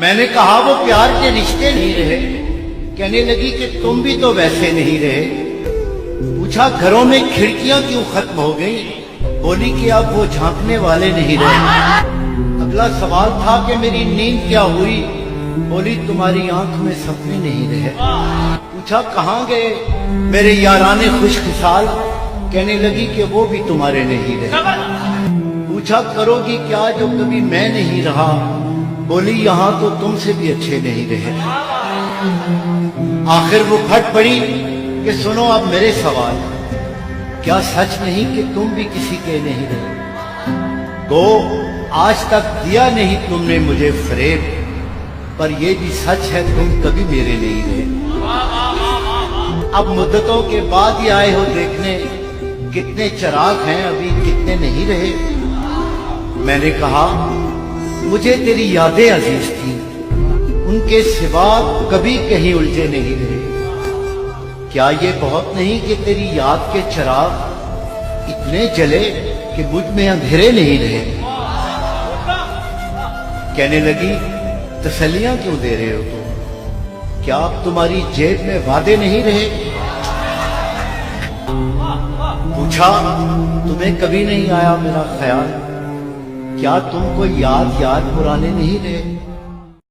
میں نے کہا وہ پیار کے رشتے نہیں رہے. کہنے لگی کہ تم بھی تو ویسے نہیں رہے. پوچھا گھروں میں کھڑکیاں کیوں ختم ہو گئی؟ بولی کہ اب وہ جھانکنے والے نہیں رہے. اگلا سوال تھا کہ میری نیند کیا ہوئی؟ بولی تمہاری آنکھ میں سپنے نہیں رہے. پوچھا کہاں گئے میرے یارانے خوش خصال؟ کہنے لگی کہ وہ بھی تمہارے نہیں رہے. پوچھا کرو گی کیا جو کبھی میں نہیں رہا؟ بولی یہاں تو تم سے بھی اچھے نہیں رہے. آخر وہ پھٹ پڑی کہ سنو اب میرے سوال. کیا سچ نہیں کہ تم بھی کسی کے نہیں رہے؟ گو آج تک دیا نہیں تم نے مجھے فریب، پر یہ بھی سچ ہے تم کبھی میرے نہیں رہے. اب مدتوں کے بعد ہی آئے ہو دیکھنے کتنے چراغ ہیں ابھی کتنے نہیں رہے. میں نے کہا مجھے تیری یادیں عزیز تھیں، ان کے سوا کبھی کہیں الجھے نہیں رہے. کیا یہ بہت نہیں کہ تیری یاد کے چراغ اتنے جلے کہ مجھ میں اندھیرے نہیں رہے. کہنے لگی تسلیاں کیوں دے رہے ہو تم؟ کیا اب تمہاری جیب میں وعدے نہیں رہے؟ پوچھا تمہیں کبھی نہیں آیا میرا خیال؟ کیا تم کو یاد پرانے نہیں رہے؟